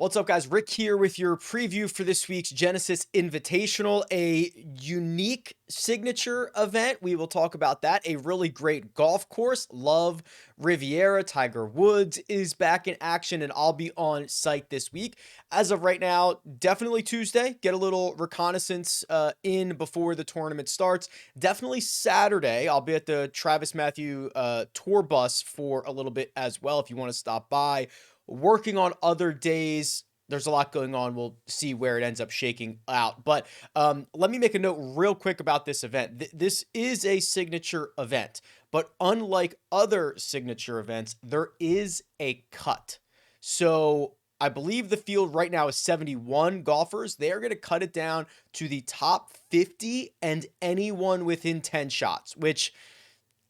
What's up, guys? Rick here with your preview for this week's Genesis Invitational, a unique signature event. We will talk about that. A really great golf course. Love Riviera. Tiger Woods is back in action, and I'll be on site this week. As of right now, definitely Tuesday. Get a little reconnaissance in before the tournament starts. Definitely Saturday. I'll be at the Travis Matthew tour bus for a little bit as well if you want to stop by. Working on other days, there's a lot going on. We'll see where it ends up shaking out. But let me make a note real quick about this event. This is a signature event, but unlike other signature events, there is a cut. So I believe the field right now is 71 golfers. They are going to cut it down to the top 50 and anyone within 10 shots, which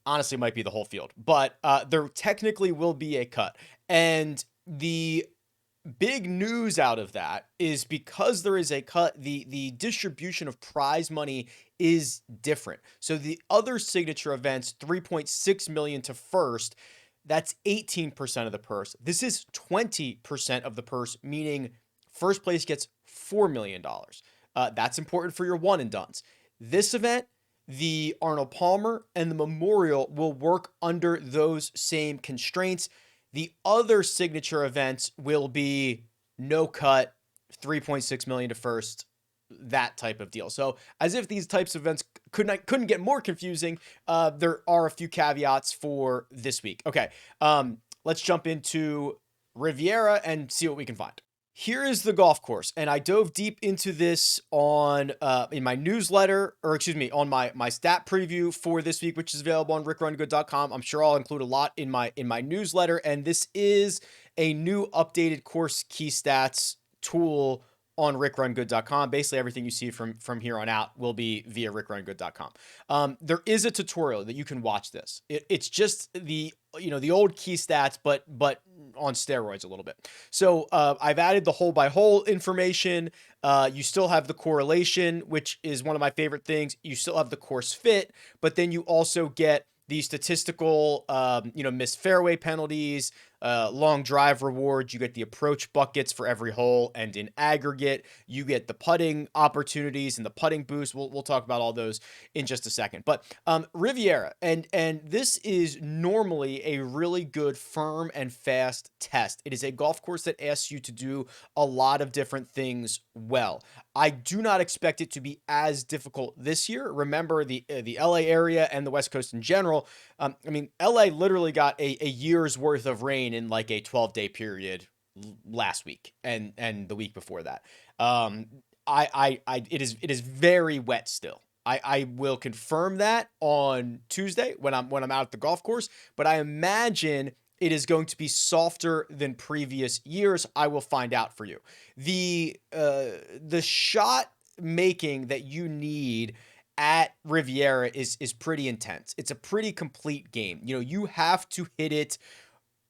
honestly might be the whole field. But there technically will be a cut. And the big news out of that is because there is a cut, the distribution of prize money is different. So the other signature events, 3.6 million to first, that's 18% of the purse. This is 20% of the purse, meaning first place gets $4 million. That's important for your one and dones. This event, the Arnold Palmer and the Memorial will work under those same constraints. The other signature events will be no cut, 3.6 million to first, that type of deal. So as if these types of events couldn't get more confusing, there are a few caveats for this week. Okay, let's jump into Riviera and see what we can find. Here is the golf course, and I dove deep into this on in my newsletter, or excuse me, on my stat preview for this week, which is available on RickRunGood.com. I'm sure I'll include a lot in my newsletter, and this is a new updated course key stats tool on RickRunGood.com. Basically, everything you see from here on out will be via RickRunGood.com. There is a tutorial that you can watch this. It's just the old key stats, but on steroids a little bit. So I've added the hole by hole information. You still have the correlation, which is one of my favorite things. You still have the course fit, but then you also get the statistical, missed fairway penalties, long drive rewards. You get the approach buckets for every hole, and in aggregate, you get the putting opportunities and the putting boost. We'll talk about all those in just a second. But Riviera, and this is normally a really good, firm and fast test. It is a golf course that asks you to do a lot of different things well. I do not expect it to be as difficult this year. Remember the LA area and the West Coast in general. LA literally got a year's worth of rain in like a 12-day period last week and the week before that. It is very wet still. I will confirm that on Tuesday when I'm out at the golf course, but I imagine it is going to be softer than previous years. I will find out for you. The shot making that you need at Riviera is pretty intense. It's a pretty complete game. You have to hit it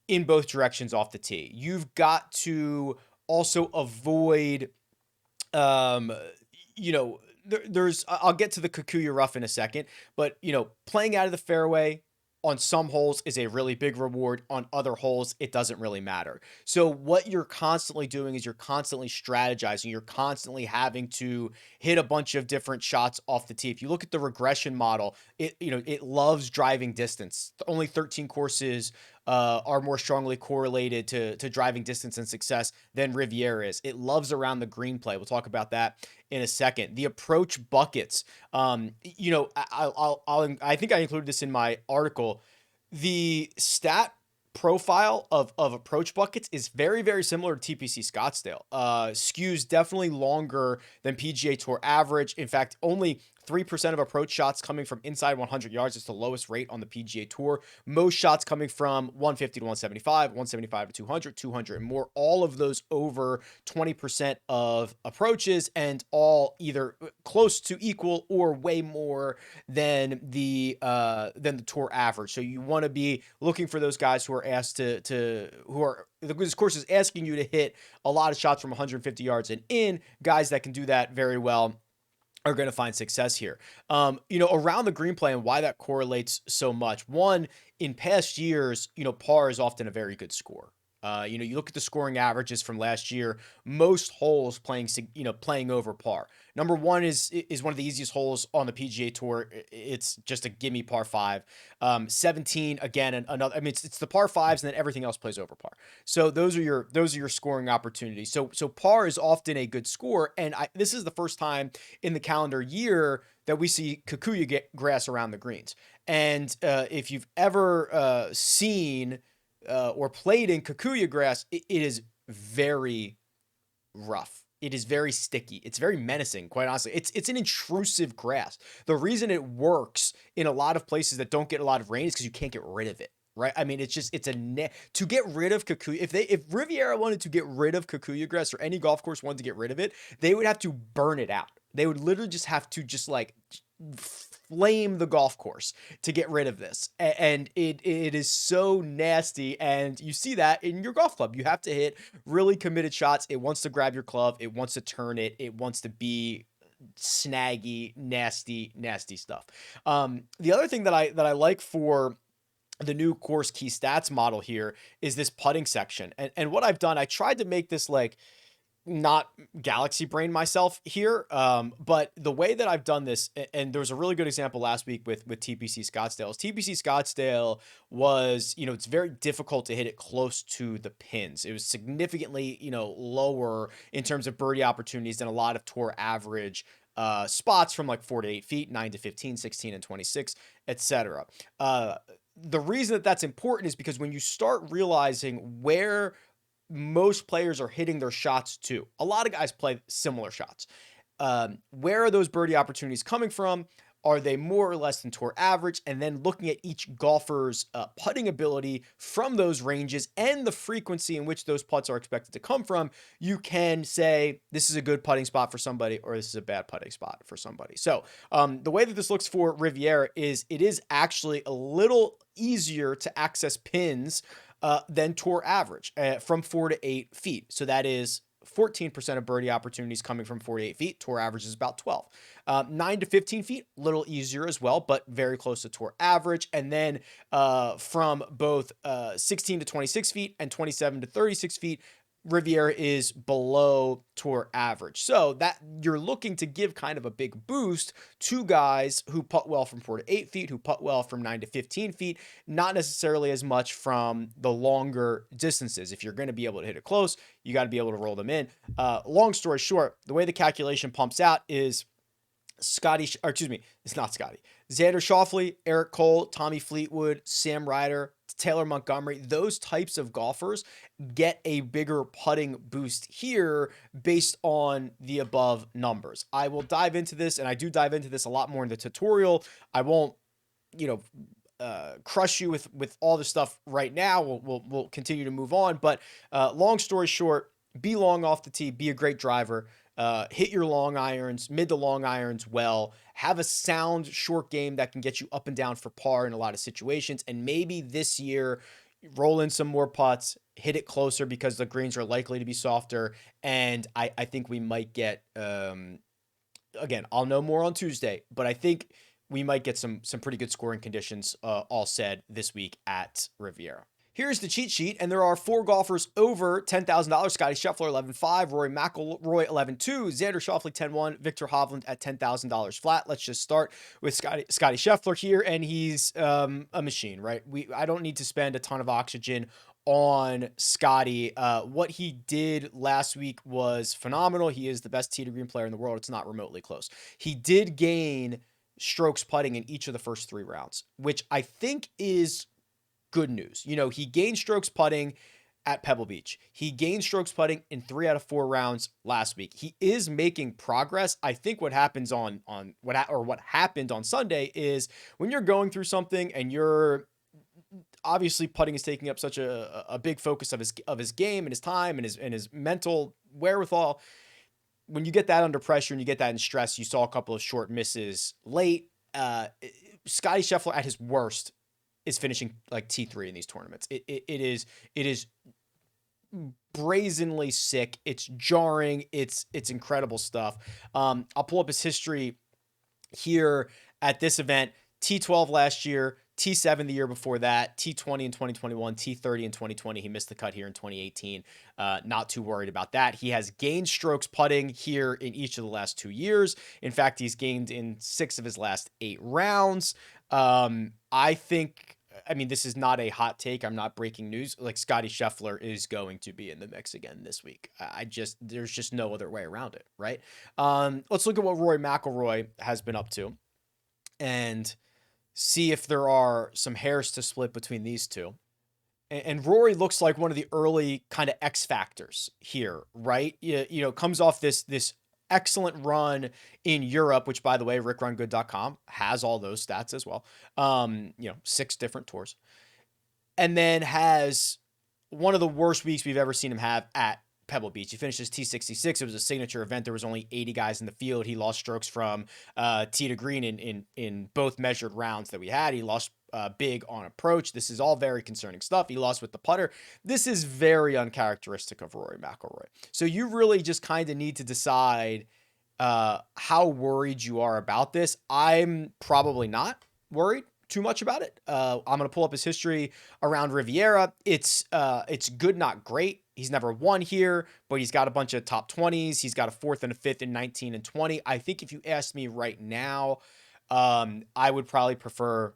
in both directions off the tee. You've got to also avoid, there's I'll get to the Kikuyu rough in a second, but playing out of the fairway on some holes is a really big reward. On other holes, it doesn't really matter. So what you're constantly doing is you're constantly strategizing. You're constantly having to hit a bunch of different shots off the tee. If you look at the regression model, it loves driving distance. Only 13 courses are more strongly correlated to driving distance and success than Riviera is. It loves around the green play. We'll talk about that in a second. The approach buckets. I think I included this in my article. The stat profile of approach buckets is very, very similar to TPC Scottsdale. Skews definitely longer than PGA Tour average. In fact, only 3% of approach shots coming from inside 100 yards. It's the lowest rate on the PGA Tour. Most shots coming from 150 to 175, 175 to 200, 200 and more. All of those over 20% of approaches, and all either close to equal or way more than the tour average. So you want to be looking for those guys who are asked this course is asking you to hit a lot of shots from 150 yards and in. Guys that can do that very well are going to find success here. Around the green play and why that correlates so much. One, in past years, par is often a very good score. You look at the scoring averages from last year, most holes playing over par. Number one is one of the easiest holes on the PGA Tour. It's just a gimme par five. 17 again, and another. I mean, it's the par fives, and then everything else plays over par. So those are your scoring opportunities. So par is often a good score, and this is the first time in the calendar year that we see Kikuyu grass around the greens. And if you've ever seen or played in Kikuyu grass, it is very rough. It is very sticky. It's very menacing, quite honestly. It's an intrusive grass. The reason it works in a lot of places that don't get a lot of rain is because you can't get rid of it. Right? I mean, to get rid of Kikuyu. If Riviera wanted to get rid of Kikuyu grass, or any golf course wanted to get rid of it, they would have to burn it out. They would literally just have to like flame the golf course to get rid of this. And it is so nasty. And you see that in your golf club. You have to hit really committed shots. It wants to grab your club. It wants to turn it. It wants to be snaggy, nasty, nasty stuff. The other thing that I like for the new course key stats model here is this putting section. And what I've done, I tried to make this like not galaxy brain myself here. But the way that I've done this, and there was a really good example last week with TPC Scottsdale. TPC Scottsdale was, it's very difficult to hit it close to the pins. It was significantly, lower in terms of birdie opportunities than a lot of tour average spots from like 4 to 8 feet, 9 to 15, 16 and 26, etc. The reason that that's important is because when you start realizing where most players are hitting their shots to, a lot of guys play similar shots. Where are those birdie opportunities coming from? Are they more or less than tour average? And then looking at each golfer's putting ability from those ranges and the frequency in which those putts are expected to come from, you can say this is a good putting spot for somebody or this is a bad putting spot for somebody. So the way that this looks for Riviera is it is actually a little easier to access pins than tour average from 4 to 8 feet. So that is 14% of birdie opportunities coming from 4 to 8 feet. Tour average is about 12. 9 to 15 feet, a little easier as well, but very close to tour average. And then from both 16 to 26 feet and 27 to 36 feet, Riviera is below tour average. So that you're looking to give kind of a big boost to guys who putt well from 4 to 8 feet, who putt well from 9 to 15 feet, not necessarily as much from the longer distances. If you're going to be able to hit it close, you got to be able to roll them in. Long story short, the way the calculation pumps out is it's not Scotty. Xander Schauffele, Eric Cole, Tommy Fleetwood, Sam Ryder, Taylor Montgomery, those types of golfers get a bigger putting boost here based on the above numbers. I will dive into this, and I do dive into this a lot more in the tutorial. I won't, crush you with all the stuff right now. We'll continue to move on, but long story short, be long off the tee, be a great driver. Hit your long irons, mid to long irons well, have a sound short game that can get you up and down for par in a lot of situations. And maybe this year, roll in some more putts, hit it closer because the greens are likely to be softer. And I think we might get, again, I'll know more on Tuesday, but I think we might get some pretty good scoring conditions all said this week at Riviera. Here's the cheat sheet, and there are 4 golfers over $10,000. Scotty Scheffler, 11.5. Rory McIlroy, 11.2. Xander Schauffele, 10.1. Victor Hovland at $10,000 flat. Let's just start with Scotty Scheffler here, and he's a machine, right? I don't need to spend a ton of oxygen on Scotty. What he did last week was phenomenal. He is the best tee to green player in the world. It's not remotely close. He did gain strokes putting in each of the first 3 rounds, which I think is good news. He gained strokes putting at Pebble Beach. He gained strokes putting in 3 out of 4 rounds last week. He is making progress. I think what happens what happened on Sunday is when you're going through something and you're obviously putting is taking up such a big focus of his game and his time and his mental wherewithal. When you get that under pressure and you get that in stress, you saw a couple of short misses late. Scotty Scheffler at his worst is finishing like T3 in these tournaments. It is brazenly sick. It's jarring. It's incredible stuff. I'll pull up his history here at this event. T12 last year, T7 the year before that, T20 in 2021, T30 in 2020. He missed the cut here in 2018. Not too worried about that. He has gained strokes putting here in each of the last 2 years. In fact, he's gained in 6 of his last 8 rounds. I think, I mean, this is not a hot take. I'm not breaking news. Like, Scotty Scheffler is going to be in the mix again this week. There's just no other way around it, right? Let's look at what Rory McIlroy has been up to and see if there are some hairs to split between these two. And Rory looks like one of the early kind of X factors here, right? Comes off this excellent run in Europe, which, by the way, RickRunGood.com has all those stats as well. 6 different tours, and then has one of the worst weeks we've ever seen him have at Pebble Beach. He finishes T66. It was a signature event. There was only 80 guys in the field. He lost strokes from tee to green in both measured rounds that we had. He lost big on approach. This is all very concerning stuff. He lost with the putter. This is very uncharacteristic of Rory McIlroy. So you really just kind of need to decide how worried you are about this. I'm probably not worried too much about it. I'm going to pull up his history around Riviera. It's good, not great. He's never won here, but he's got a bunch of top 20s. He's got a 4th and a 5th in 19 and 20. I think if you asked me right now, I would probably prefer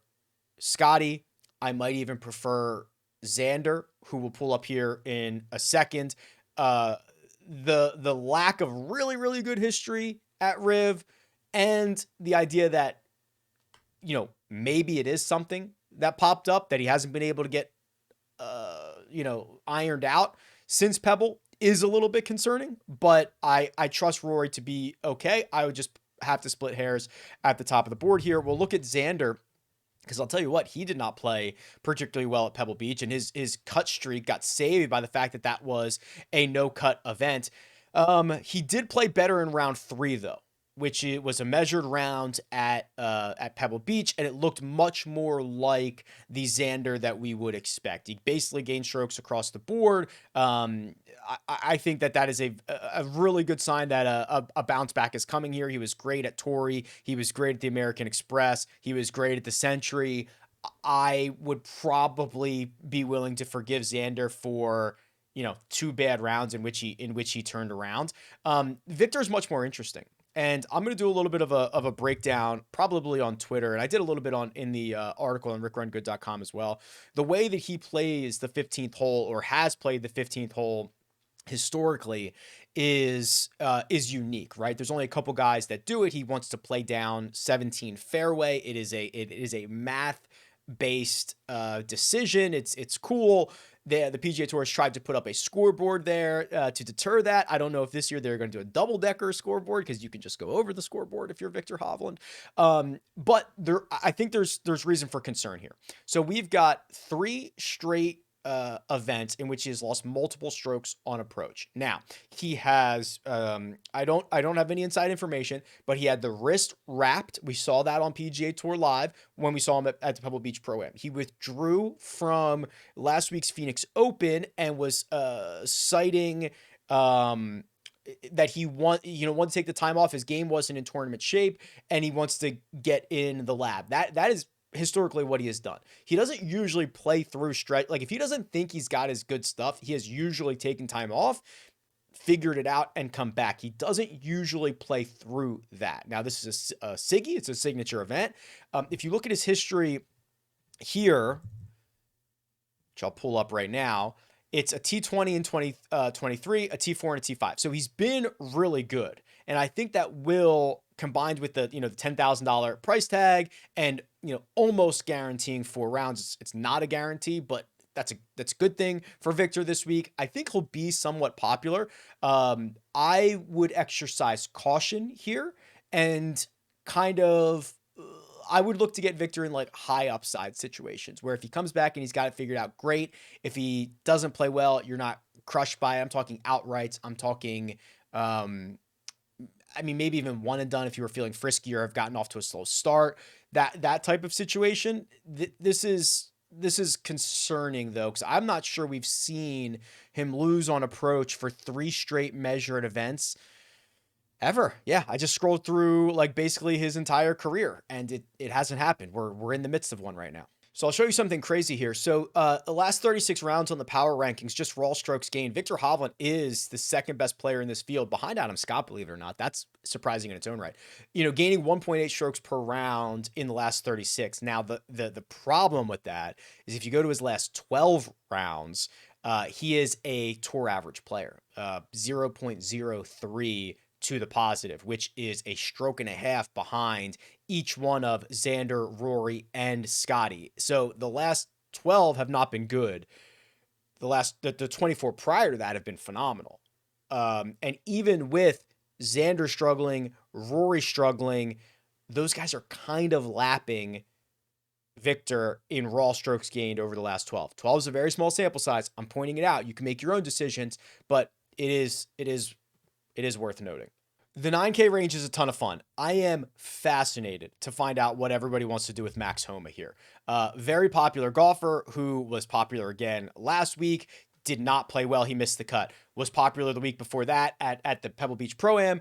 Scotty. I might even prefer Xander, who will pull up here in a second. The lack of really, really good history at Riv, and the idea that, maybe it is something that popped up that he hasn't been able to get, ironed out since Pebble is a little bit concerning, but I trust Rory to be okay. I would just have to split hairs at the top of the board here. We'll look at Xander, because I'll tell you what, he did not play particularly well at Pebble Beach, and his cut streak got saved by the fact that that was a no-cut event. He did play better in round 3, though, which it was a measured round at Pebble Beach, and it looked much more like the Xander that we would expect. He basically gained strokes across the board. I think that is a really good sign that a bounce back is coming here. He was great at Torrey. He was great at the American Express. He was great at the Century. I would probably be willing to forgive Xander for 2 bad rounds in which he turned around. Victor's much more interesting. And I'm going to do a little bit of a breakdown, probably on Twitter. And I did a little bit in the article on RickRunGood.com as well. The way that he plays the 15th hole, or has played the 15th hole historically, is unique, right? There's only a couple guys that do it. He wants to play down 17 fairway. It is a math based decision. It's cool. The PGA Tour has tried to put up a scoreboard there to deter that. I don't know if this year they're going to do a double-decker scoreboard, because you can just go over the scoreboard if you're Victor Hovland. But I think there's reason for concern here. So we've got 3 straight events in which he has lost multiple strokes on approach. Now, he has I don't have any inside information, but he had the wrist wrapped. We saw that on PGA Tour Live when we saw him at the Pebble Beach Pro-Am. He withdrew from last week's Phoenix Open and was citing that he wanted to take the time off. His game wasn't in tournament shape, and he wants to get in the lab. That is historically what he has done. He doesn't usually play through stretch. Like, if he doesn't think he's got his good stuff, he has usually taken time off, figured it out, and come back. He doesn't usually play through that. Now, this is a Siggy. It's a signature event. If you look at his history here, which I'll pull up right now, it's a T20 in 2023, a T4 and a T5. So he's been really good. And I think that will, combined with the $10,000 price tag and almost guaranteeing 4 rounds, it's not a guarantee, but that's a good thing for Victor this week. I think he'll be somewhat popular. I would exercise caution here, and kind of I would look to get Victor in like high upside situations, where if he comes back and he's got it figured out, great. If he doesn't play well, you're not crushed by it. I'm talking outrights. I'm talking maybe even one and done if you were feeling frisky or have gotten off to a slow start. That type of situation. This is concerning, though, because I'm not sure we've seen him lose on approach for 3 straight measured events ever. Yeah, I just scrolled through like basically his entire career, and it hasn't happened. We're in the midst of one right now. So I'll show you something crazy here. So the last 36 rounds on the power rankings, just raw strokes gained. Victor Hovland is the second best player in this field behind Adam Scott, believe it or not. That's surprising in its own right. Gaining 1.8 strokes per round in the last 36. Now, the problem with that is if you go to his last 12 rounds, he is a tour average player, 0.03 to the positive, which is a stroke and a half behind each one of Xander, Rory, and Scotty. So the last 12 have not been good. The 24 prior to that have been phenomenal. And even with Xander struggling, Rory struggling, those guys are kind of lapping Victor in raw strokes gained over the last 12. 12 is a very small sample size. I'm pointing it out. You can make your own decisions, but it is worth noting. The 9K range is a ton of fun. I am fascinated to find out what everybody wants to do with Max Homa here. Very popular golfer who was popular again last week, did not play well. He missed the cut. Was popular the week before that at the Pebble Beach Pro-Am,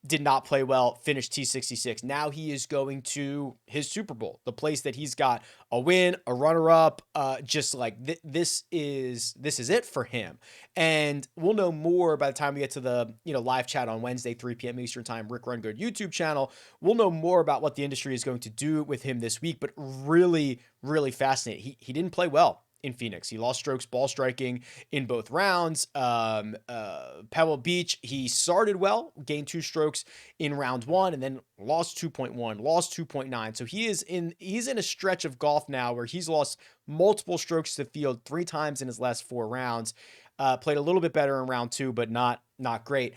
did not play well, finished T66. Now he is going to his Super Bowl, the place that he's got a win, a runner-up, just like this is it for him. And we'll know more by the time we get to the live chat on Wednesday, 3 p.m. Eastern Time, Rick Run Good YouTube channel. We'll know more about what the industry is going to do with him this week, but really, really fascinating. He didn't play well in Phoenix. He lost strokes ball striking in both rounds. Pebble Beach, he started well, gained 2 strokes in round 1, and then lost 2.1, lost 2.9. So he's in a stretch of golf now where he's lost multiple strokes to the field 3 times in his last 4 rounds. Played a little bit better in round 2, but not great.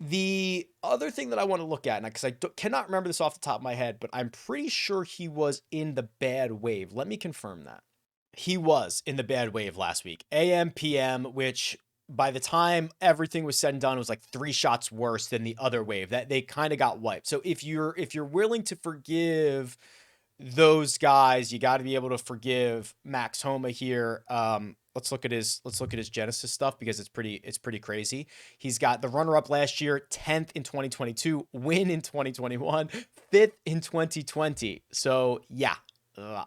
The other thing that I want to look at, because I cannot remember this off the top of my head, but I'm pretty sure he was in the bad wave. Let me confirm that. He was in the bad wave last week. AM, PM, which by the time everything was said and done, was like 3 shots worse than the other wave. That they kind of got wiped. So if you're willing to forgive those guys, you got to be able to forgive Max Homa here. Let's look at his Genesis stuff because it's pretty crazy. He's got the runner-up last year, 10th in 2022, win in 2021, 5th in 2020. So yeah.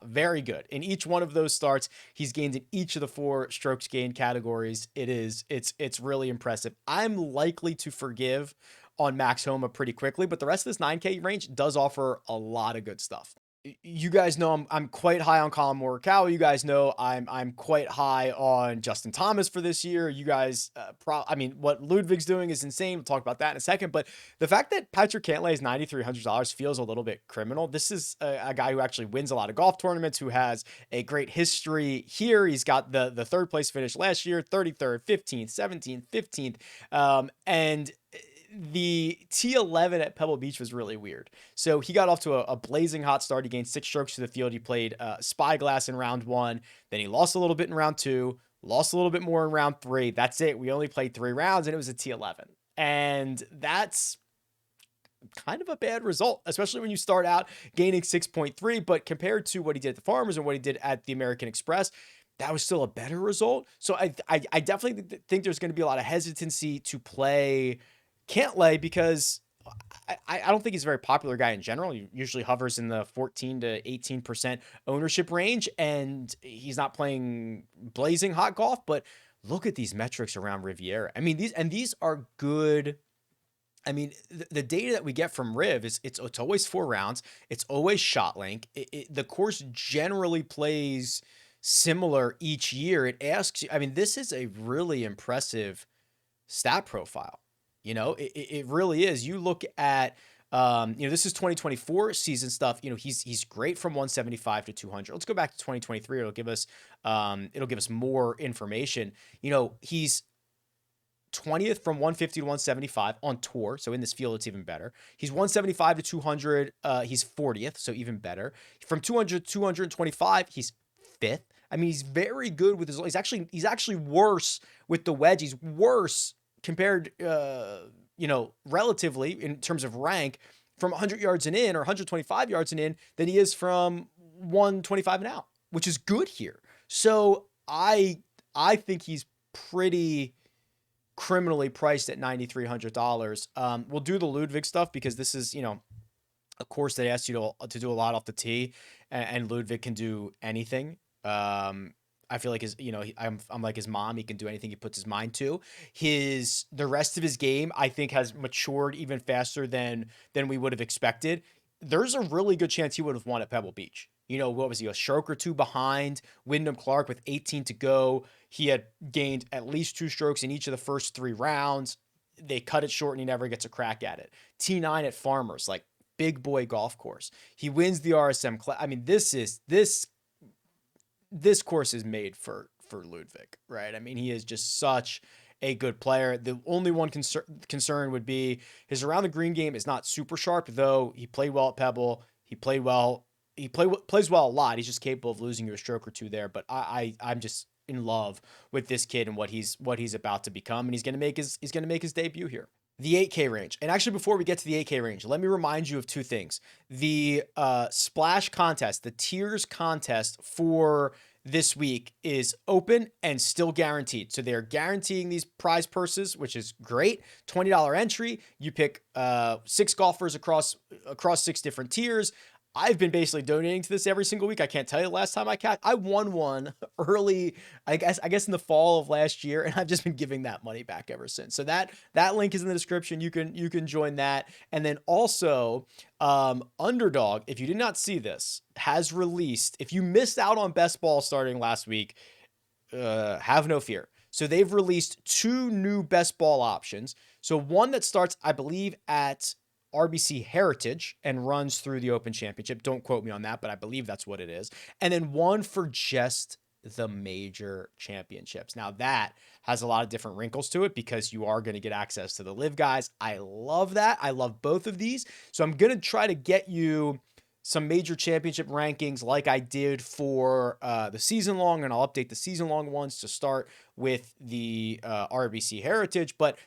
Very good. In each one of those starts, he's gained in each of the 4 strokes gained categories. It's really impressive. I'm likely to forgive on Max Homa pretty quickly, but the rest of this 9K range does offer a lot of good stuff. You guys know I'm quite high on Colin Morikawa. You guys know I'm quite high on Justin Thomas for this year. You guys, what Ludwig's doing is insane. We'll talk about that in a second. But the fact that Patrick Cantlay is $9,300 feels a little bit criminal. This is a guy who actually wins a lot of golf tournaments, who has a great history here. He's got the 3rd place finish last year, 33rd, 15th, 17th, 15th, and the T11 at Pebble Beach was really weird. So he got off to a blazing hot start. He gained 6 strokes to the field. He played Spyglass in round 1. Then he lost a little bit in round 2, lost a little bit more in round 3. That's it. We only played 3 rounds and it was a T11. And that's kind of a bad result, especially when you start out gaining 6.3, but compared to what he did at the Farmers and what he did at the American Express, that was still a better result. So I definitely think there's going to be a lot of hesitancy to play Cantlay because I don't think he's a very popular guy in general. He usually hovers in the 14 to 18% ownership range, and he's not playing blazing hot golf. But look at these metrics around Riviera. I mean, these are good. I mean, the data that we get from Riv is it's always 4 rounds. It's always shot length. The course generally plays similar each year. It asks you. I mean, this is a really impressive stat profile. It really is. You look at, this is 2024 season stuff. He's great from 175 to 200. Let's go back to 2023. It'll give us more information. He's 20th from 150 to 175 on tour. So in this field, it's even better. He's 175 to 200. He's 40th. So even better. From 200 to 225, he's 5th. I mean, he's very good with his, he's actually worse with the wedge. He's worse compared, relatively in terms of rank from 100 yards and in or 125 yards and in than he is from 125 and out, which is good here. So I think he's pretty criminally priced at $9,300. We'll do the Ludwig stuff because this is, a course that asks you to do a lot off the tee, and Ludwig can do anything. I feel like I'm like his mom. He can do anything he puts his mind to. The rest of his game, I think, has matured even faster than we would have expected. There's a really good chance he would have won at Pebble Beach. What was he, a stroke or two behind Wyndham Clark with 18 to go? He had gained at least 2 strokes in each of the first 3 rounds. They cut it short and he never gets a crack at it. T9 at Farmers, like big boy golf course. He wins the RSM class. I mean, this course is made for Ludwig, right? I mean, he is just such a good player. The only one concern would be his around the green game is not super sharp, though he played well at Pebble. He played well. Plays well a lot. He's just capable of losing you a stroke or two there. But I'm just in love with this kid and what he's about to become, and he's gonna make his debut here. The 8K range. And actually, before we get to the 8K range, let me remind you of 2 things. The Splash contest, the tiers contest for this week is open and still guaranteed. So they're guaranteeing these prize purses, which is great. $20 entry. You pick 6 golfers across 6 different tiers. I've been basically donating to this every single week. I can't tell you the last time I won one early, I guess in the fall of last year, and I've just been giving that money back ever since. So that link is in the description. You can join that. And then also, Underdog, if you did not see this, has released, if you missed out on best ball starting last week, have no fear. So they've released 2 new best ball options. So one that starts, I believe, at RBC Heritage and runs through the Open Championship. Don't quote me on that, but I believe that's what it is. And then one for just the major championships. Now that has a lot of different wrinkles to it because you are going to get access to the live guys. I love that. I love both of these. So I'm going to try to get you some major championship rankings like I did for the season long, and I'll update the season long ones to start with the RBC Heritage. But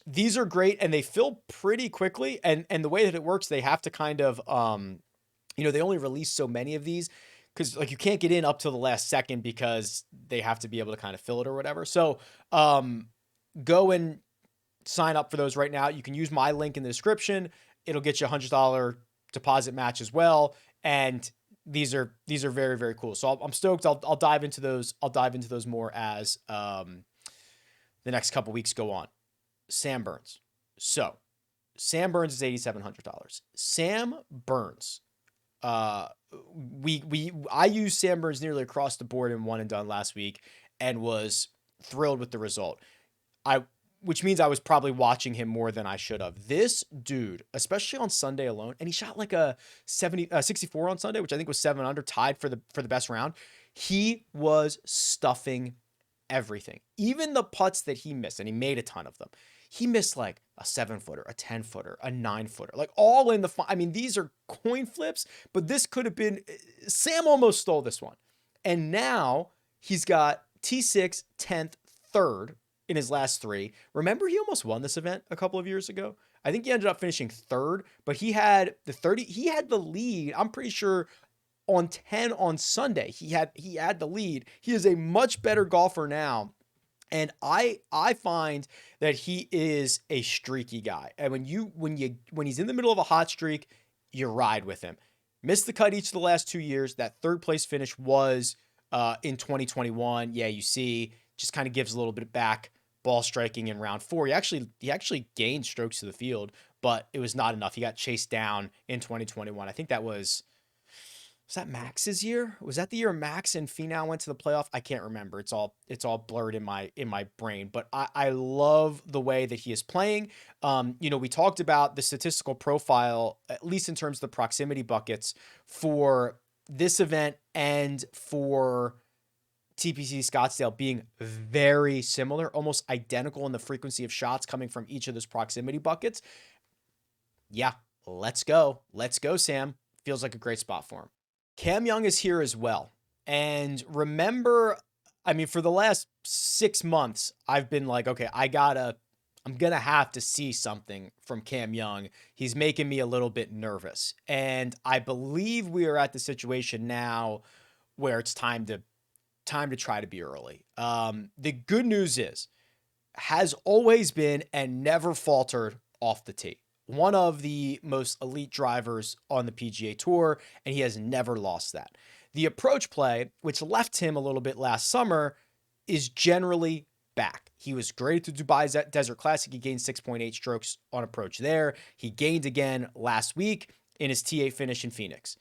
these are great and they fill pretty quickly. And the way that it works, they have to kind of, they only release so many of these because like you can't get in up to the last second because they have to be able to kind of fill it or whatever. So go and sign up for those right now. You can use my link in the description. It'll get you $100 deposit match as well. And these are very, very cool. So I'm stoked. I'll dive into those. I'll dive into those more as the next couple weeks go on. Sam Burns. So Sam Burns is $8,700. Sam Burns. I used Sam Burns nearly across the board in one and done last week and was thrilled with the result. Which means I was probably watching him more than I should have. This dude, especially on Sunday alone, and he shot like a 64 on Sunday, which I think was 7 under, tied for the best round. He was stuffing everything. Even the putts that he missed, and he made a ton of them. He missed like a 7-footer, a 10-footer, a 9-footer, like all in the I mean, these are coin flips, but this could have been, Sam almost stole this one. And now he's got T6, 10th, 3rd in his last 3. Remember, he almost won this event a couple of years ago. I think he ended up finishing 3rd, but he had the lead. I'm pretty sure on 10 on Sunday, he had the lead. He is a much better golfer now. And I find that he is a streaky guy. And when he's in the middle of a hot streak, you ride with him. Missed the cut each of the last 2 years. That 3rd place finish was in 2021. Yeah, you see, just kind of gives a little bit back. Ball striking in round 4. He actually gained strokes to the field, but it was not enough. He got chased down in 2021. I think that was that Max's year? Was that the year Max and Finau went to the playoff? I can't remember. It's all blurred in my brain, but I love the way that he is playing. We talked about the statistical profile, at least in terms of the proximity buckets for this event and for TPC Scottsdale being very similar, almost identical in the frequency of shots coming from each of those proximity buckets. Yeah, let's go. Let's go, Sam. Feels like a great spot for him. Cam Young is here as well. And remember, I mean, for the last 6 months, I've been like, okay, I'm going to have to see something from Cam Young. He's making me a little bit nervous. And I believe we are at the situation now where it's time to try to be early. The good news is, has always been and never faltered off the tee. One of the most elite drivers on the PGA Tour, and he has never lost that. The approach play, which left him a little bit last summer, is generally back. He was great at the Dubai Desert Classic. He gained 6.8 strokes on approach there. He gained again last week in his T8 finish in Phoenix.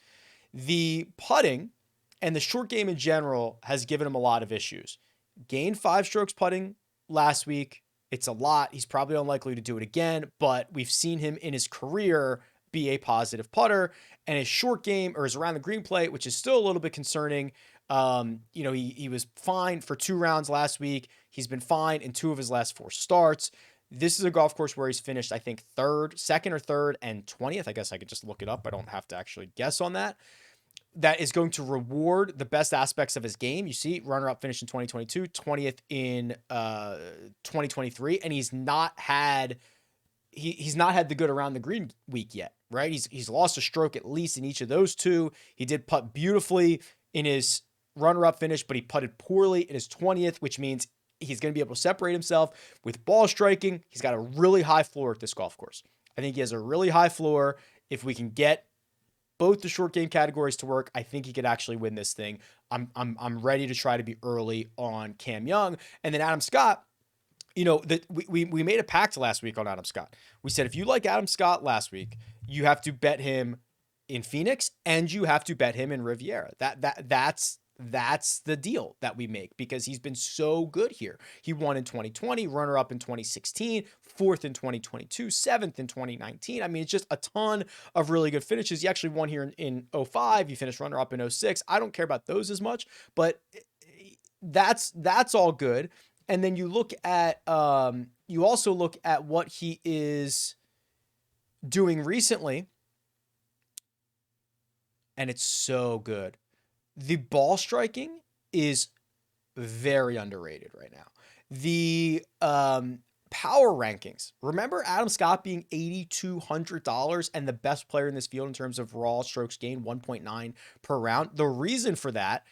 The putting and the short game in general has given him a lot of issues. Gained 5 strokes putting last week. It's a lot. He's probably unlikely to do it again, but we've seen him in his career be a positive putter, and his short game, or his around the green play, which is still a little bit concerning. He was fine for 2 rounds last week. He's been fine in 2 of his last 4 starts. This is a golf course where he's finished, I think, second or third, and 20th. I guess I could just look it up. I don't have to actually guess on that. That is going to reward the best aspects of his game. You see, runner-up finished in 2022, 20th in 2023, and he's not had the good around the green week yet, right? He's lost a stroke at least in each of those 2. He did putt beautifully in his runner-up finish, but he putted poorly in his 20th, which means he's going to be able to separate himself with ball striking. He's got a really high floor at this golf course. I think he has a really high floor. If we can get both the short game categories to work, I think he could actually win this thing. I'm ready to try to be early on Cam Young. And then Adam Scott, we made a pact last week on Adam Scott. We said, if you like Adam Scott last week, you have to bet him in Phoenix and you have to bet him in Riviera. That's the deal that we make, because he's been so good here. He won in 2020, runner-up in 2016, 4th in 2022, 7th in 2019. I mean, it's just a ton of really good finishes. He actually won here in 05. He finished runner-up in 06. I don't care about those as much, but that's all good. And then you look at, you also look at what he is doing recently, and it's so good. The ball striking is very underrated right now. The power rankings. Remember Adam Scott being $8,200 and the best player in this field in terms of raw strokes gained, 1.9 per round. The reason for that,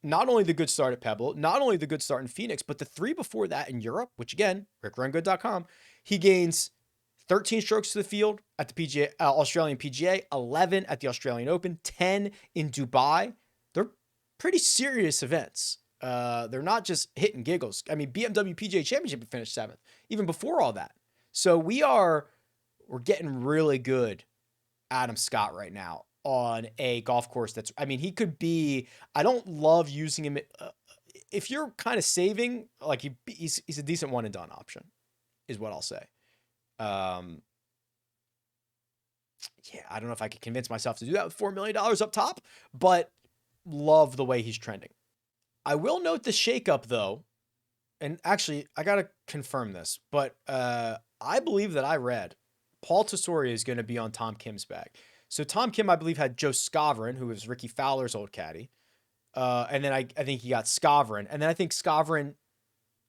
not only the good start at Pebble, not only the good start in Phoenix, but the 3 before that in Europe, which again, RickRunGood.com, he gains 13 strokes to the field at the PGA, Australian PGA, 11 at the Australian Open, 10 in Dubai. They're pretty serious events. They're not just hit and giggles. I mean, BMW PGA Championship, he finished 7th, even before all that. So we're getting really good Adam Scott right now on a golf course that's, I mean, he could be, I don't love using him. If you're kind of saving, like he's a decent one and done option is what I'll say. Yeah, I don't know if I could convince myself to do that with $4 million up top, but love the way he's trending. I will note the shakeup though, and actually I got to confirm this, but I believe that I read Paul Tesori is going to be on Tom Kim's bag. So Tom Kim, I believe, had Joe Scovrin, who was Ricky Fowler's old caddy. And then I think he got Scovrin. And then I think Scovrin,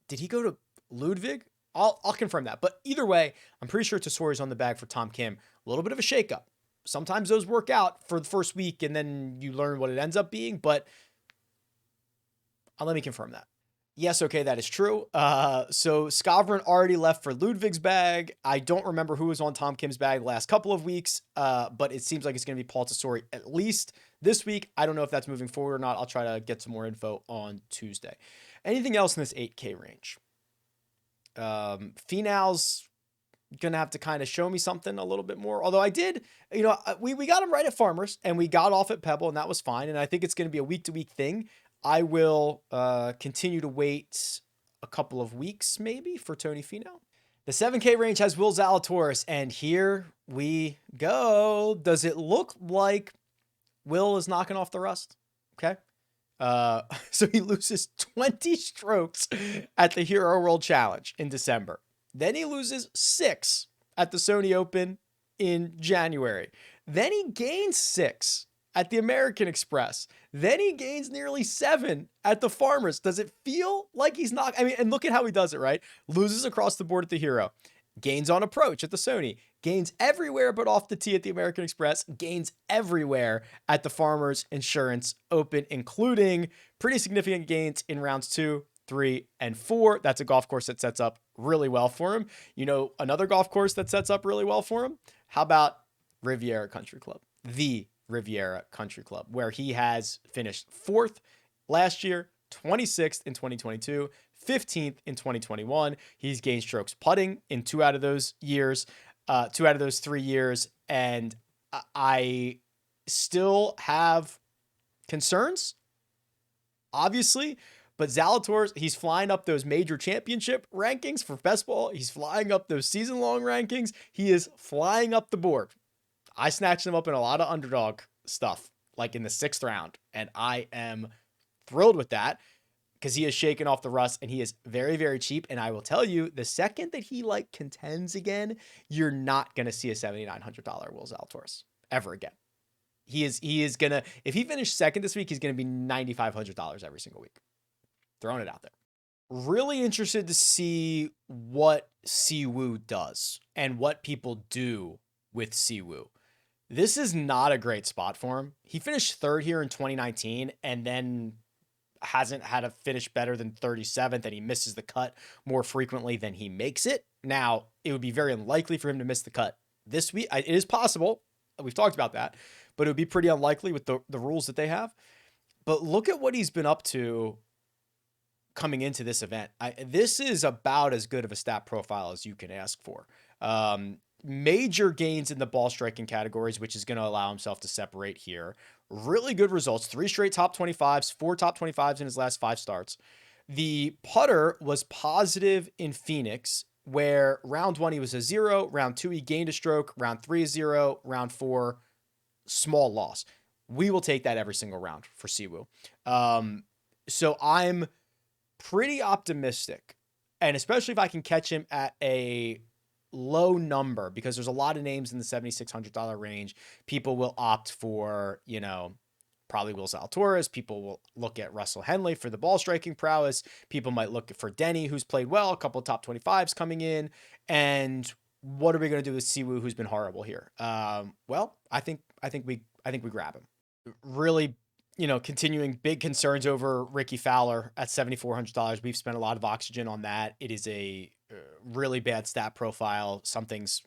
did he go to Ludwig? I'll confirm that. But either way, I'm pretty sure Tesori's on the bag for Tom Kim. A little bit of a shakeup. Sometimes those work out for the first week and then you learn what it ends up being, but let me confirm that. Yes, okay, that is true. So Scovrin already left for Ludwig's bag. I don't remember who was on Tom Kim's bag the last couple of weeks, but it seems like it's going to be Paul Tesori at least this week. I don't know if that's moving forward or not. I'll try to get some more info on Tuesday. Anything else in this 8K range? Final's gonna have to kind of show me something a little bit more. Although I did, we got him right at Farmers and we got off at Pebble and that was fine. And I think it's going to be a week to week thing. I will continue to wait a couple of weeks maybe for Tony Finau. The 7K range has Will Zalatoris, and here we go. Does it look like Will is knocking off the rust? Okay. So he loses 20 strokes at the Hero World Challenge in December. Then he loses 6 at the Sony Open in January. Then he gains 6 at the American Express. Then he gains nearly 7 at the Farmers. Does it feel like he's not? I mean, and look at how he does it, right? Loses across the board at the Hero. Gains on approach at the Sony. Gains everywhere but off the tee at the American Express. Gains everywhere at the Farmers Insurance Open, including pretty significant gains in rounds 2, 3, and 4. That's a golf course that sets up really well for him. Another golf course that sets up really well for him? How about Riviera Country Club? The Riviera Country Club, where he has finished 4th last year, 26th in 2022, 15th in 2021. He's gained strokes putting in 2 out of those 3 years. And I still have concerns, obviously, but Zalatoris, he's flying up those major championship rankings for best ball. He's flying up those season-long rankings. He is flying up the board. I snatched him up in a lot of underdog stuff, like in the 6th round, and I am thrilled with that because he has shaken off the rust and he is very, very cheap. And I will tell you, the second that he like contends again, you're not going to see a $7,900 Will Zalatoris ever again. He is gonna, if he finished 2nd this week, he's gonna be $9,500 every single week. Throwing it out there. Really interested to see what Siwoo does and what people do with Siwoo. This is not a great spot for him. He finished 3rd here in 2019 and then hasn't had a finish better than 37th, and he misses the cut more frequently than he makes it. Now, it would be very unlikely for him to miss the cut this week. It is possible. We've talked about that, but it would be pretty unlikely with the rules that they have. But look at what he's been up to coming into this event. This is about as good of a stat profile as you can ask for. Major gains in the ball striking categories, which is going to allow himself to separate here. Really good results. 3 straight top 25s, 4 top 25s in his last 5 starts. The putter was positive in Phoenix, where round 1 he was a 0, round 2 he gained a stroke, round 3 a 0, round 4 small loss. We will take that every single round for Siwoo. So I'm pretty optimistic, and especially if I can catch him at a low number, because there's a lot of names in the $7,600 range. People will opt for, probably Will Zalatoris. People will look at Russell Henley for the ball striking prowess. People might look for Denny, who's played well, a couple of top 25s coming in. And what are we going to do with Siwoo, who's been horrible here? Well, I think we grab him. Really, continuing big concerns over Ricky Fowler at $7,400. We've spent a lot of oxygen on that. It is a really bad stat profile. Something's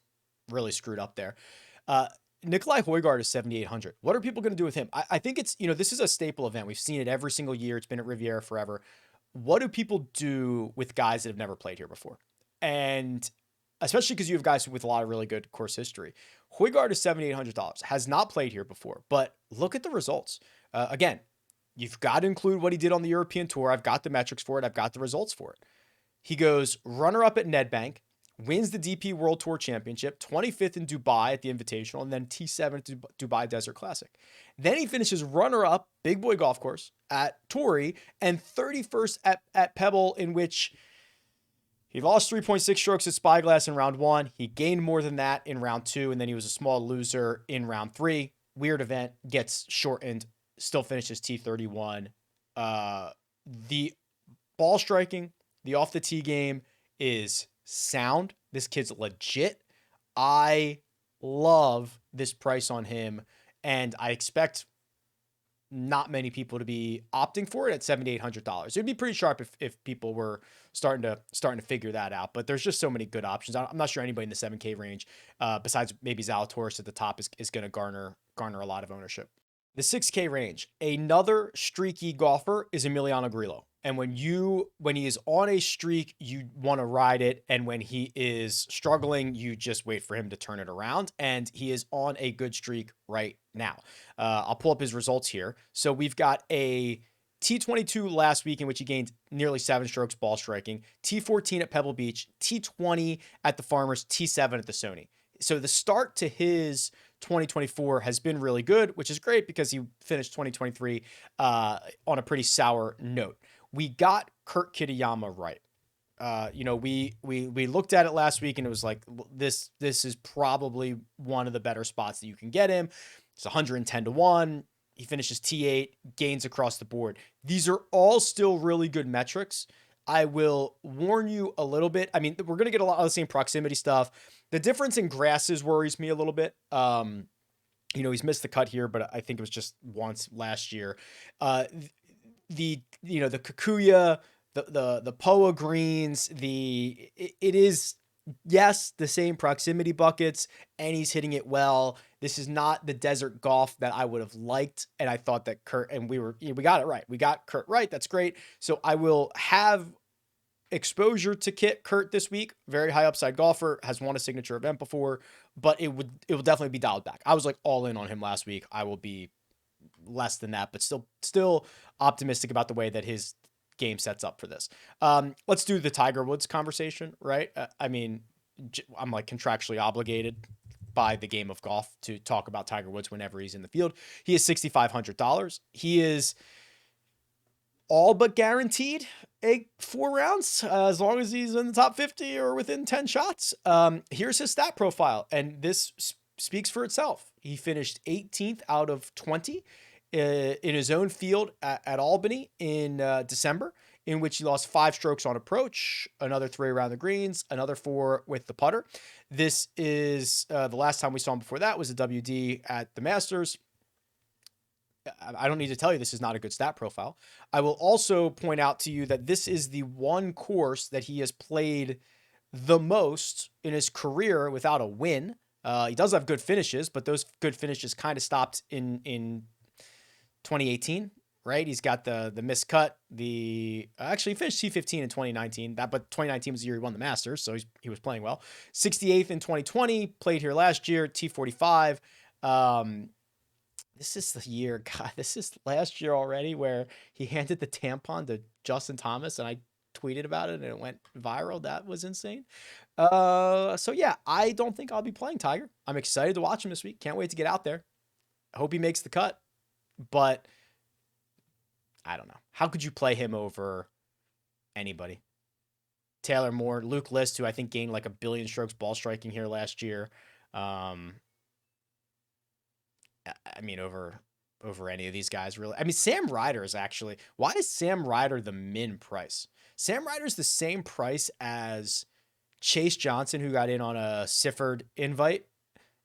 really screwed up there. Nikolai Højgaard is 7,800. What are people going to do with him? I think it's, this is a staple event. We've seen it every single year. It's been at Riviera forever. What do people do with guys that have never played here before? And especially because you have guys with a lot of really good course history. Højgaard is $7,800. Has not played here before, but look at the results. Again, you've got to include what he did on the European Tour. I've got the metrics for it. I've got the results for it. He goes runner-up at Nedbank, wins the DP World Tour Championship, 25th in Dubai at the Invitational, and then T7 at Dubai Desert Classic. Then he finishes runner-up, Big Boy Golf Course, at Torrey, and 31st at Pebble, in which he lost 3.6 strokes at Spyglass in round 1. He gained more than that in round 2, and then he was a small loser in round 3. Weird event, gets shortened, still finishes T31. The ball striking, the off the tee game is sound. This kid's legit. I love this price on him, and I expect not many people to be opting for it at $7,800. It'd be pretty sharp if people were starting to figure that out. But there's just so many good options. I'm not sure anybody in the 7K range, besides maybe Zalatoris at the top, is going to garner a lot of ownership. The 6K range, another streaky golfer is Emiliano Grillo. And when he is on a streak, you want to ride it. And when he is struggling, you just wait for him to turn it around. And he is on a good streak right now. I'll pull up his results here. So we've got a T22 last week in which he gained nearly 7 strokes ball striking, T14 at Pebble Beach, T20 at the Farmers, T7 at the Sony. So the start to his 2024 has been really good, which is great because he finished 2023 on a pretty sour note. We got Kurt Kitayama right. We looked at it last week and it was like, this is probably one of the better spots that you can get him. It's 110-1. He finishes T8, gains across the board. These are all still really good metrics. I will warn you a little bit. I mean, we're going to get a lot of the same proximity stuff. The difference in grasses worries me a little bit. He's missed the cut here, but I think it was just once last year. The Kikuya, the Poa greens, it is Yes, the same proximity buckets, and he's hitting it well. This is not the desert golf that I would have liked, and I thought that Kurt and we got it right. We got Kurt right. That's great. So I will have exposure to Kurt this week. Very high upside golfer, has won a signature event before, but it will definitely be dialed back. I was like all in on him last week. I will be less than that, but still optimistic about the way that his game sets up for this. Let's do the Tiger Woods conversation, right? I mean, I'm like contractually obligated by the game of golf to talk about Tiger Woods whenever he's in the field. He is $6,500. He is all but guaranteed a 4 rounds as long as he's in the top 50 or within 10 shots. Here's his stat profile, and this speaks for itself. He finished 18th out of 20 in his own field at Albany in December, in which he lost 5 strokes on approach, another 3 around the greens, another 4 with the putter. This is the last time we saw him before that was a WD at the Masters. I don't need to tell you this is not a good stat profile. I will also point out to you that this is the one course that he has played the most in his career without a win. He does have good finishes, but those good finishes kind of stopped in 2018, right? He's got the miscut. Actually, he finished T15 in 2019. But 2019 was the year he won the Masters, so he was playing well. 68th in 2020, played here last year, T45. This is the year, God, this is last year already where he handed the tampon to Justin Thomas, and I tweeted about it and it went viral. That was insane. So yeah, I don't think I'll be playing Tiger. I'm excited to watch him this week. Can't wait to get out there. I hope he makes the cut, but I don't know. How could you play him over anybody? Taylor Moore, Luke List, who I think gained like 1 billion strokes ball striking here last year. I mean, over any of these guys, really. I mean, Sam Ryder is actually. Why is Sam Ryder the min price? Sam Ryder's the same price as Chase Johnson, who got in on a Sifford invite,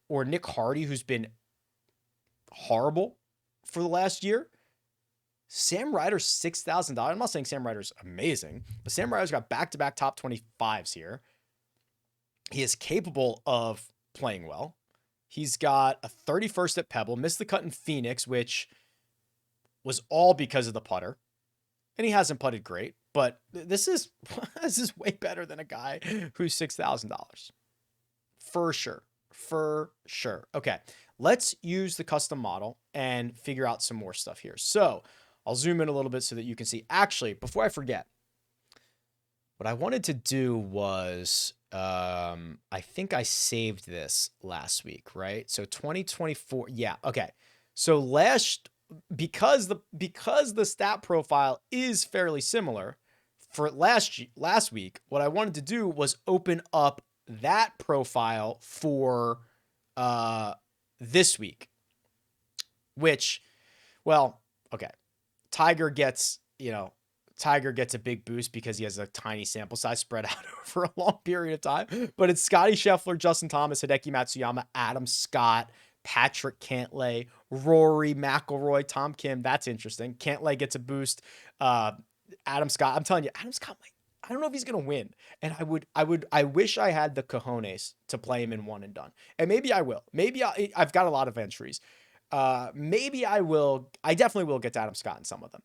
or Nick Hardy, who's been horrible for the last year. Sam Ryder's $6,000. I'm not saying Sam Ryder's amazing, but Sam Ryder's got back-to-back top 25s here. He is capable of playing well. He's got a 31st at Pebble, missed the cut in Phoenix, which was all because of the putter. And he hasn't putted great, but this is way better than a guy who's $6,000. For sure. For sure. Okay, let's use the custom model and figure out some more stuff here. So I'll zoom in a little bit so that you can see. Actually, before I forget, what I wanted to do was, I think I saved this last week, right? So 2024. Yeah. Okay. So because the stat profile is fairly similar for last week, what I wanted to do was open up that profile for, this week, which, well, okay. Tiger gets a big boost because he has a tiny sample size spread out over a long period of time. But it's Scotty Scheffler, Justin Thomas, Hideki Matsuyama, Adam Scott, Patrick Cantlay, Rory McIlroy, Tom Kim. That's interesting. Cantlay gets a boost. Adam Scott, I'm telling you, Adam Scott I don't know if he's gonna win. And I wish I had the cojones to play him in one and done. And maybe I will. Maybe I've got a lot of entries. Maybe I will. I definitely will get to Adam Scott in some of them.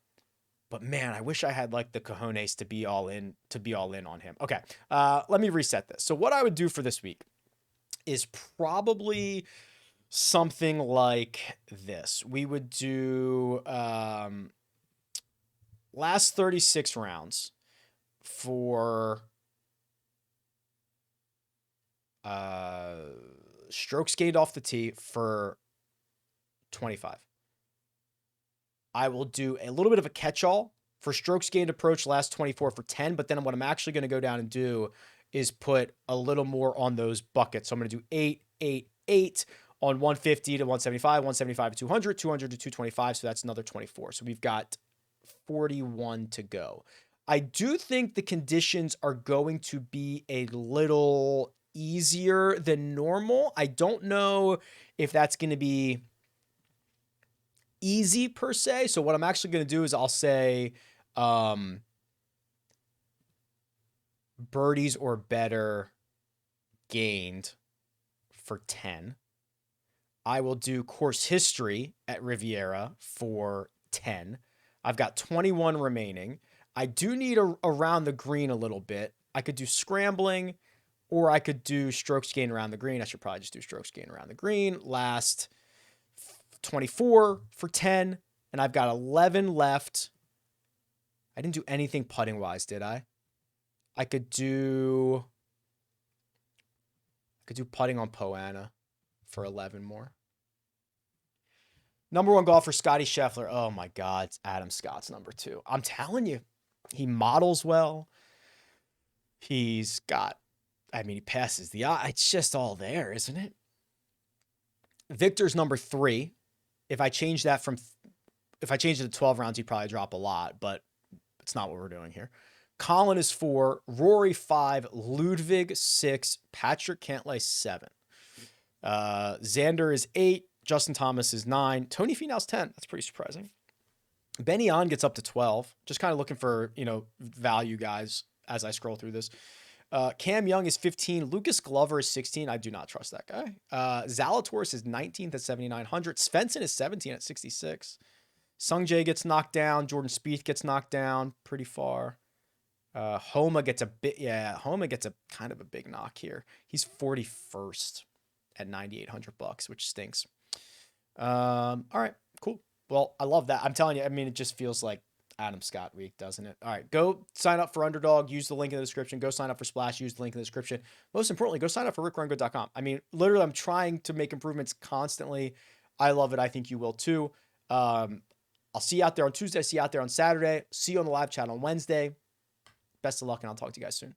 But man, I wish I had like the cojones to be all in on him. Okay. Let me reset this. So what I would do for this week is probably something like this. We would do last 36 rounds for strokes gained off the tee for 25. I will do a little bit of a catch-all for strokes gained approach last 24 for 10, but then what I'm actually going to go down and do is put a little more on those buckets. So I'm going to do 8, 8, 8 on 150 to 175, 175 to 200, 200 to 225. So that's another 24. So we've got 41 to go. I do think the conditions are going to be a little easier than normal. I don't know if that's going to be easy per se. So what I'm actually going to do is I'll say birdies or better gained for 10. I will do course history at Riviera for 10. I've got 21 remaining. I do need around the green a little bit. I could do scrambling, or I could do strokes gained around the green. I should probably just do strokes gained around the green. Last 24 for 10, and I've got 11 left. I didn't do anything putting wise, did I? I could do putting on Poana for 11 more. Number 1 golfer, Scotty Scheffler. Oh my God, it's Adam Scott's number 2. I'm telling you, he models well. He's got, he passes the eye. It's just all there, isn't it? Victor's number 3. If I change it to 12 rounds, he'd probably drop a lot, but it's not what we're doing here. Colin is 4, Rory 5, Ludwig 6, Patrick Cantlay 7. Xander is 8, Justin Thomas is 9, Tony Finau's 10. That's pretty surprising. Benny On gets up to 12. Just kind of looking for, value guys as I scroll through this. Cam Young is 15. Lucas Glover is 16. I do not trust that guy. Zalatoris is 19th at 7,900. Svensson is 17 at 66. Sung Jae gets knocked down. Jordan Spieth gets knocked down pretty far. Homa gets Homa gets a kind of a big knock here. He's 41st at $9,800, which stinks. All right, cool. Well, I love that. I'm telling you, it just feels like Adam Scott week, doesn't it? All right, go sign up for Underdog. Use the link in the description. Go sign up for Splash. Use the link in the description. Most importantly, go sign up for RickRunGood.com. Literally, I'm trying to make improvements constantly. I love it. I think you will too. I'll see you out there on Tuesday. See you out there on Saturday. See you on the live chat on Wednesday. Best of luck, and I'll talk to you guys soon.